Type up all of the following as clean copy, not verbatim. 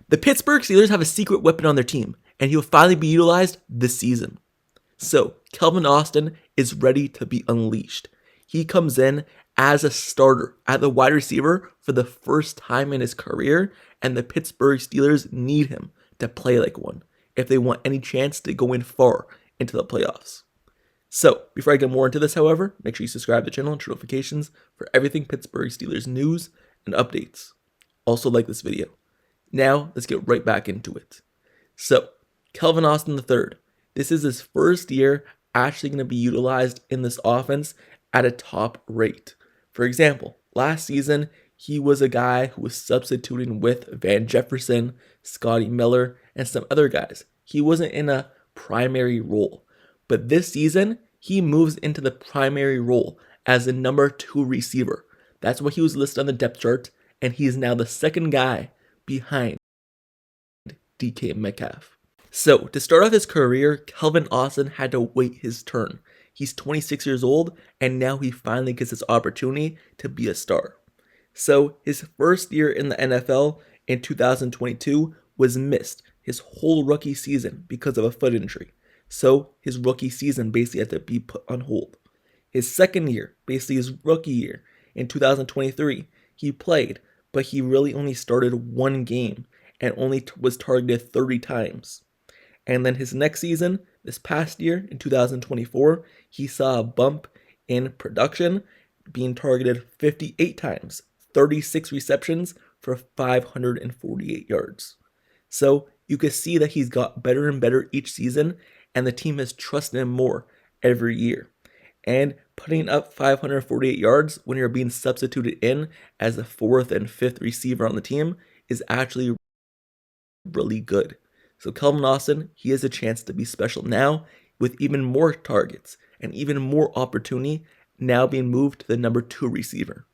The Pittsburgh Steelers have a secret weapon on their team, and he'll finally be utilized this season. So, Calvin Austin is ready to be unleashed. He comes in as a starter at the wide receiver for the first time in his career, and the Pittsburgh Steelers need him to play like one if they want any chance to go in far into the playoffs. So, before I get more into this, however, make sure you subscribe to the channel and turn notifications for everything Pittsburgh Steelers news and updates. Also, like this video. Now, let's get right back into it. So, Calvin Austin III. This is his first year actually going to be utilized in this offense at a top rate. For example, last season, he was a guy who was substituting with Van Jefferson, Scotty Miller, and some other guys. He wasn't in a primary role. But this season, he moves into the primary role as the number 2 receiver. That's what he was listed on the depth chart, and he is now the second guy behind DK Metcalf. So, to start off his career, Calvin Austin had to wait his turn. He's 26 years old, and now he finally gets his opportunity to be a star. So, his first year in the NFL in 2022 was missed his whole rookie season because of a foot injury. So, his rookie season basically had to be put on hold. His second year, basically his rookie year, in 2023, he played, but he really only started one game and only was targeted 30 times. And then his next season, this past year, in 2024, he saw a bump in production, being targeted 58 times, 36 receptions for 548 yards. So you can see that he's got better and better each season, and the team has trusted him more every year. And putting up 548 yards when you're being substituted in as the 4th and 5th receiver on the team is actually really good. So Calvin Austin, he has a chance to be special now with even more targets and even more opportunity now being moved to the number 2 receiver.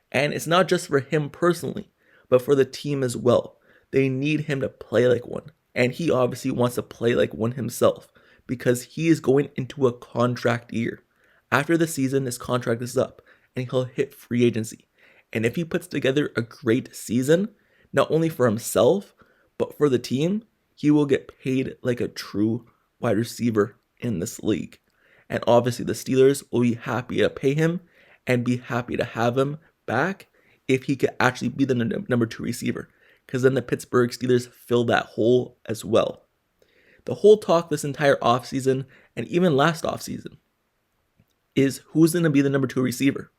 And it's not just for him personally, but for the team as well. They need him to play like one. And he obviously wants to play like one himself because he is going into a contract year. After the season, his contract is up and he'll hit free agency. And if he puts together a great season, not only for himself, but for the team, he will get paid like a true wide receiver in this league. And obviously the Steelers will be happy to pay him and be happy to have him back if he could actually be the number 2 receiver. Because then the Pittsburgh Steelers fill that hole as well. The whole talk this entire offseason and even last offseason is who's going to be the number 2 receiver.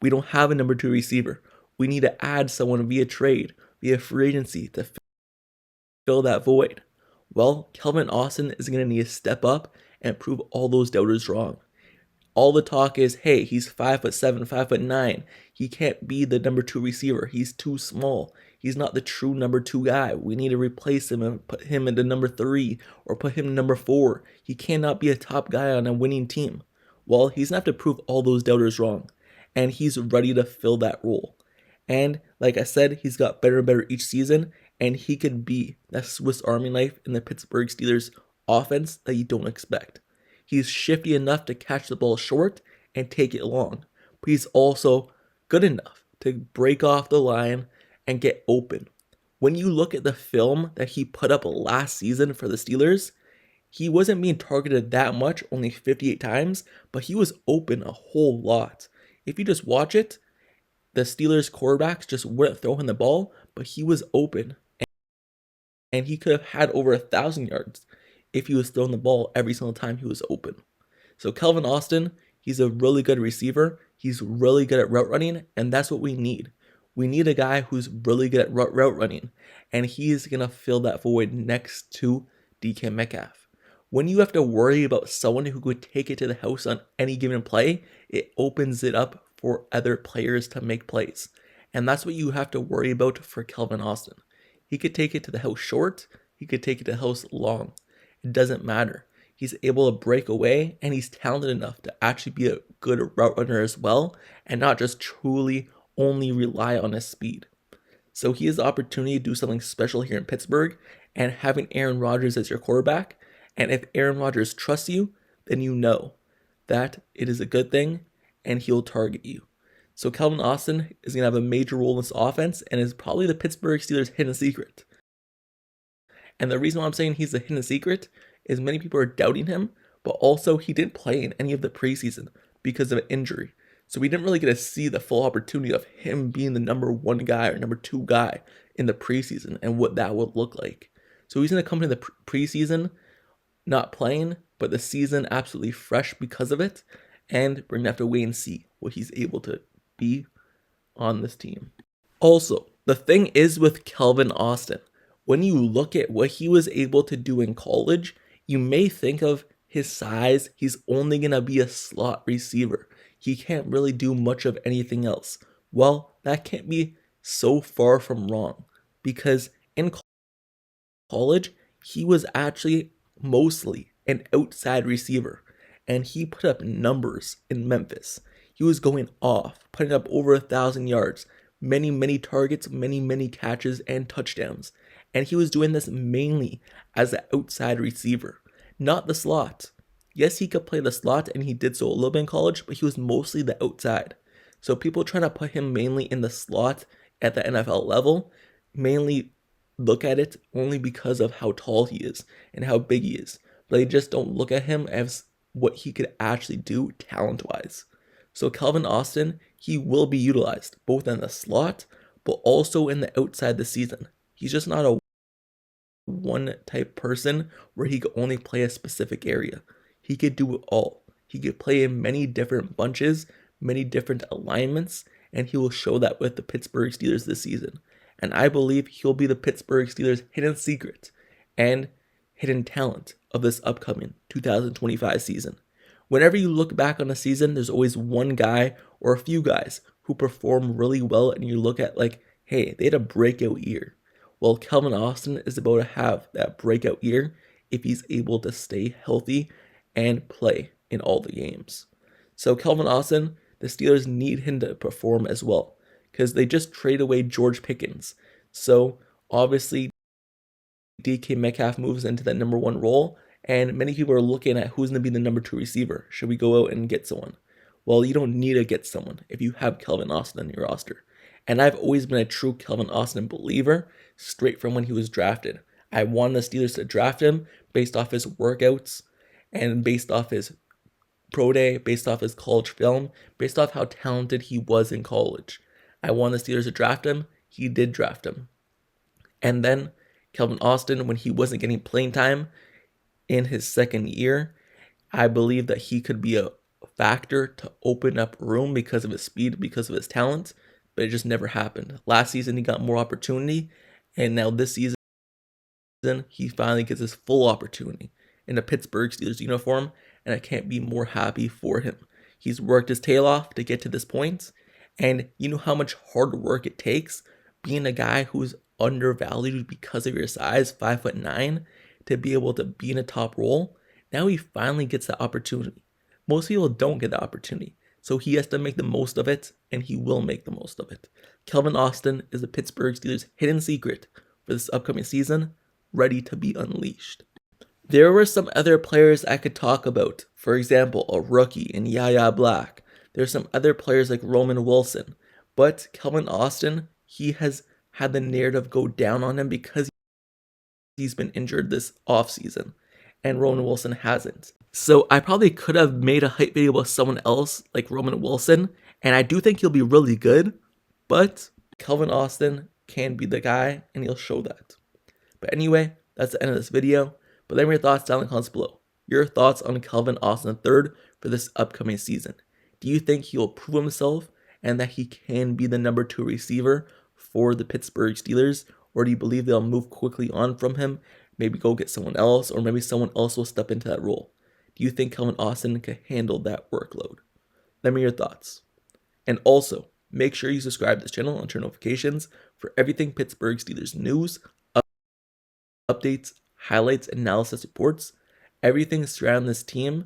We don't have a number 2 receiver. We need to add someone via trade, via free agency to fill that void. Well, Calvin Austin is going to need to step up and prove all those doubters wrong. All the talk is, hey, he's 5'7", 5'9". He can't be the number 2 receiver. He's too small. He's not the true number 2 guy. We need to replace him and put him into number 3 or put him in number 4. He cannot be a top guy on a winning team. Well, he's going to have to prove all those doubters wrong. And he's ready to fill that role. And like I said, he's got better and better each season. And he could be that Swiss Army knife in the Pittsburgh Steelers offense that you don't expect. He's shifty enough to catch the ball short and take it long. But he's also good enough to break off the line and get open. When you look at the film that he put up last season for the Steelers, he wasn't being targeted that much, only 58 times, but he was open a whole lot. If you just watch it, the Steelers quarterbacks just wouldn't throw him the ball, but he was open. And he could have had over 1,000 yards if he was throwing the ball every single time he was open. So Calvin Austin, he's a really good receiver. He's really good at route running, and that's what we need. We need a guy who's really good at route running, and he's going to fill that void next to DK Metcalf. When you have to worry about someone who could take it to the house on any given play, it opens it up for other players to make plays. And that's what you have to worry about for Calvin Austin. He could take it to the house short. He could take it to the house long. It doesn't matter. He's able to break away, and he's talented enough to actually be a good route runner as well, and not just truly only rely on his speed. So he has the opportunity to do something special here in Pittsburgh, and having Aaron Rodgers as your quarterback. And if Aaron Rodgers trusts you, then you know that it is a good thing, and he'll target you. So Calvin Austin is going to have a major role in this offense and is probably the Pittsburgh Steelers' hidden secret. And the reason why I'm saying he's a hidden secret is many people are doubting him, but also he didn't play in any of the preseason because of an injury. So we didn't really get to see the full opportunity of him being the number 1 guy or number 2 guy in the preseason and what that would look like. So he's going to come into the preseason not playing, but the season absolutely fresh because of it. And we're going to have to wait and see what he's able to be on this team. Also, the thing is with Calvin Austin, when you look at what he was able to do in college, you may think of his size, he's only going to be a slot receiver. He can't really do much of anything else. Well, that can't be so far from wrong, because in college, he was actually mostly an outside receiver, and he put up numbers in Memphis. He was going off, putting up over 1,000 yards, many targets, many catches and touchdowns. And he was doing this mainly as an outside receiver, not the slot. Yes, he could play the slot, and he did so a little bit in college, but he was mostly the outside. So people trying to put him mainly in the slot at the NFL level mainly look at it only because of how tall he is and how big he is. But they just don't look at him as what he could actually do talent-wise. So Calvin Austin, he will be utilized both in the slot, but also in the outside this season. He's just not a one type person where he could only play a specific area. He could do it all. He could play in many different bunches, many different alignments, and he will show that with the Pittsburgh Steelers this season. And I believe he'll be the Pittsburgh Steelers' hidden secret and hidden talent of this upcoming 2025 season. Whenever you look back on a season, there's always one guy or a few guys who perform really well, and you look at like, hey, they had a breakout year. Well, Calvin Austin is about to have that breakout year if he's able to stay healthy and play in all the games. So Calvin Austin, the Steelers need him to perform as well, because they just traded away George Pickens. So obviously DK Metcalf moves into that number 1 role, and many people are looking at who's going to be the number 2 receiver. Should we go out and get someone? Well, you don't need to get someone if you have Calvin Austin on your roster. And I've always been a true Calvin Austin believer straight from when he was drafted. I wanted the Steelers to draft him based off his workouts and based off his pro day, based off his college film, based off how talented he was in college. I wanted the Steelers to draft him. He did draft him. And then Calvin Austin, when he wasn't getting playing time in his second year, I believe that he could be a factor to open up room because of his speed, because of his talent, but it just never happened. Last season, he got more opportunity, and now this season, he finally gets his full opportunity in a Pittsburgh Steelers uniform, and I can't be more happy for him. He's worked his tail off to get to this point, and you know how much hard work it takes being a guy who's undervalued because of your size, 5'9", to be able to be in a top role. Now he finally gets that opportunity. Most people don't get that opportunity, so he has to make the most of it, and he will make the most of it. Calvin Austin is the Pittsburgh Steelers' hidden secret for this upcoming season, ready to be unleashed. There were some other players I could talk about. For example, a rookie in Yaya Black. There's some other players like Roman Wilson. But Calvin Austin, he has had the narrative go down on him because he's been injured this offseason, and Roman Wilson hasn't. So I probably could have made a hype video with someone else like Roman Wilson, and I do think he'll be really good, but Calvin Austin can be the guy, and he'll show that. But anyway, that's the end of this video. But let me know your thoughts down in the comments below. Your thoughts on Calvin Austin III for this upcoming season. Do you think he will prove himself and that he can be the number 2 receiver for the Pittsburgh Steelers? Or do you believe they'll move quickly on from him, maybe go get someone else, or maybe someone else will step into that role? Do you think Calvin Austin can handle that workload? Let me know your thoughts. And also, make sure you subscribe to this channel and turn notifications for everything Pittsburgh Steelers news, updates, highlights, analysis reports, everything surrounding this team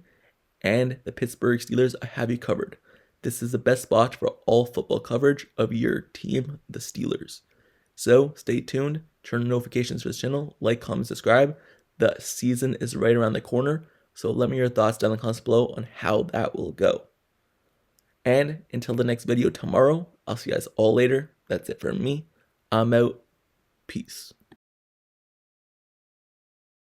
and the Pittsburgh Steelers. I have you covered. This is the best spot for all football coverage of your team, the Steelers. So stay tuned, turn on notifications for this channel, like, comment, subscribe. The season is right around the corner, so let me know your thoughts down in the comments below on how that will go. And until the next video tomorrow, I'll see you guys all later. That's it from me. I'm out. Peace.